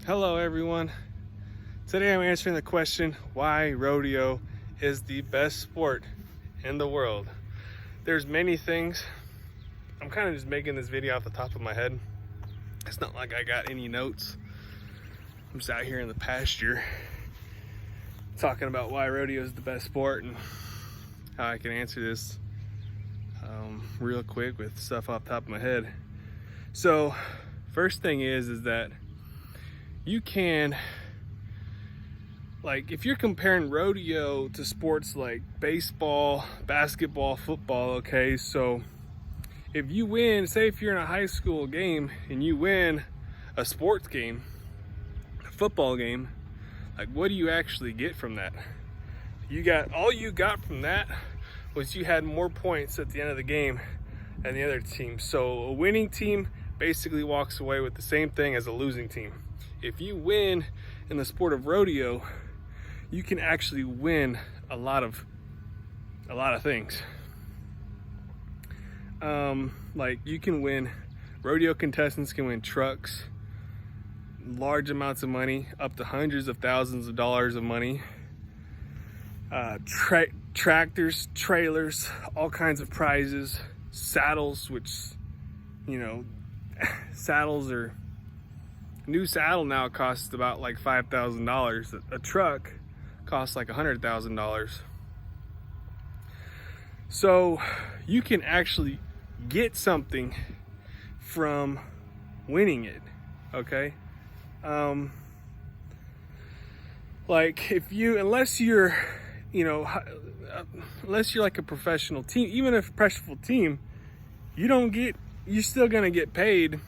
Hello everyone. Today I'm answering the question why rodeo is the best sport in the world. There's many things. I'm kind of just making this video off the top of my head. It's not like I got any notes. I'm just out here in the pasture talking about why rodeo is the best sport and how I can answer this real quick with stuff off the top of my head. So first thing is that you can, like, if you're comparing rodeo to sports like baseball, basketball, football, okay, so if you win, say if you're in a high school game and you win a sports game, a football game, like, what do you actually get from that? All you got from that was you had more points at the end of the game than the other team. So a winning team basically walks away with the same thing as a losing team. If you win in the sport of rodeo, you can actually win a lot of things. Like, you can win, rodeo contestants can win trucks, large amounts of money, up to hundreds of thousands of dollars of money, tractors, trailers, all kinds of prizes, saddles, which, you know, new saddle now costs about like $5,000. A truck costs like $100,000. So you can actually get something from winning it, okay? Like, unless you're like a professional team, even a professional team, you're still gonna get paid,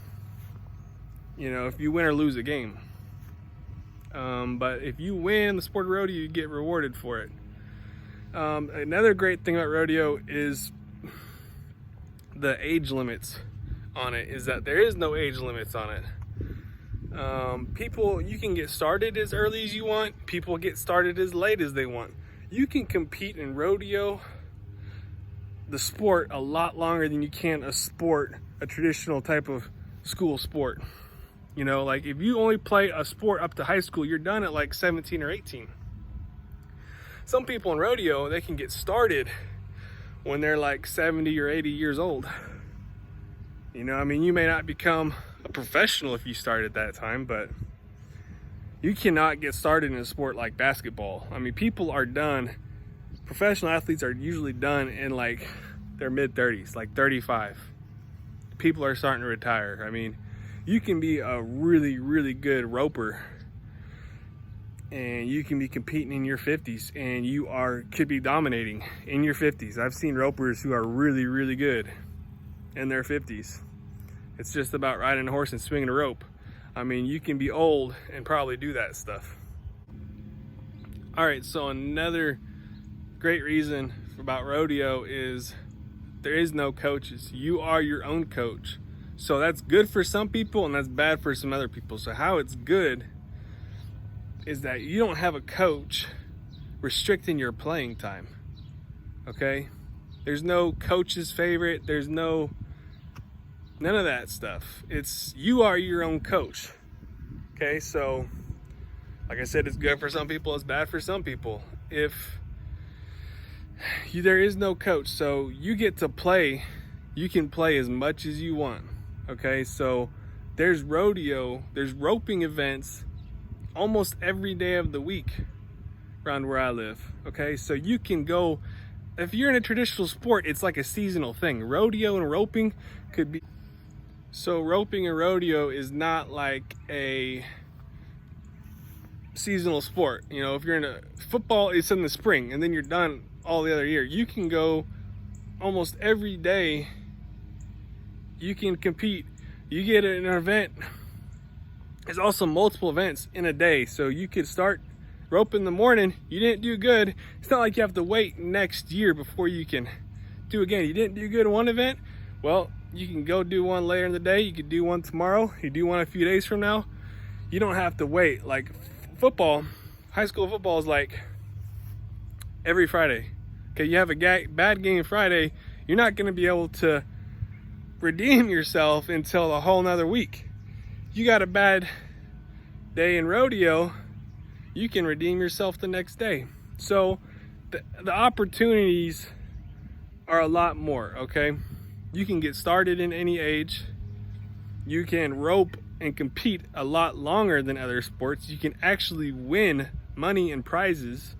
if you win or lose a game. But if you win the sport of rodeo, you get rewarded for it. Another great thing about rodeo is the age limits on it, is that there is no age limits on it. You can get started as early as you want. People get started as late as they want. You can compete in rodeo, the sport, a lot longer than you can a traditional type of school sport. Like, if you only play a sport up to high school, you're done at like 17 or 18. Some people in rodeo, they can get started when they're like 70 or 80 years old. You may not become a professional if you start at that time, but you cannot get started in a sport like basketball. People are done, professional athletes are usually done in like their mid-30s, like 35. People are starting to retire. You can be a really, really good roper and you can be competing in your 50s and could be dominating in your 50s. I've seen ropers who are really, really good in their 50s. It's just about riding a horse and swinging a rope. You can be old and probably do that stuff. All right, so another great reason about rodeo is there is no coaches. You are your own coach. So that's good for some people and that's bad for some other people. So how it's good is that you don't have a coach restricting your playing time, okay? There's no coach's favorite. There's none of that stuff. You are your own coach, okay? So like I said, it's good for some people, it's bad for some people. There is no coach, so you get to play. You can play as much as you want. Okay, so there's roping events almost every day of the week around where I live. Okay, so you can go, if you're in a traditional sport, it's like a seasonal thing. Rodeo and roping could be, so roping and rodeo is not like a seasonal sport. If you're in a football, it's in the spring and then you're done all the other year. You can go almost every day. You can compete. You get an event. There's also multiple events in a day. So you could start rope in the morning. You didn't do good. It's not like you have to wait next year before you can do again. You didn't do good in one event. Well, you can go do one later in the day. You could do one tomorrow. You do one a few days from now. You don't have to wait. Like football, high school football is like every Friday. Okay, you have a bad game Friday, you're not going to be able to redeem yourself until a whole nother week. You got a bad day in rodeo, you can redeem yourself the next day. So the opportunities are a lot more, okay? You can get started in any age. You can rope and compete a lot longer than other sports. You can actually win money and prizes.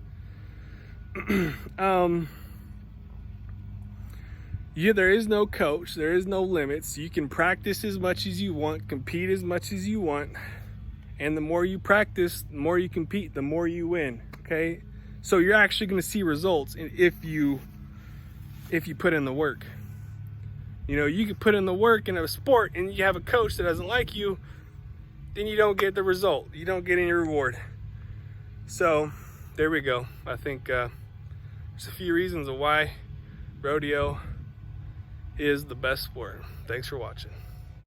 Yeah, there is no coach, there is no limits. You can practice as much as you want, compete as much as you want, and the more you practice, the more you compete, the more you win, okay? So you're actually gonna see results if you put in the work. You know, you can put in the work in a sport and you have a coach that doesn't like you, then you don't get the result. You don't get any reward. So there we go. I think there's a few reasons of why rodeo is the best sport. Thanks for watching.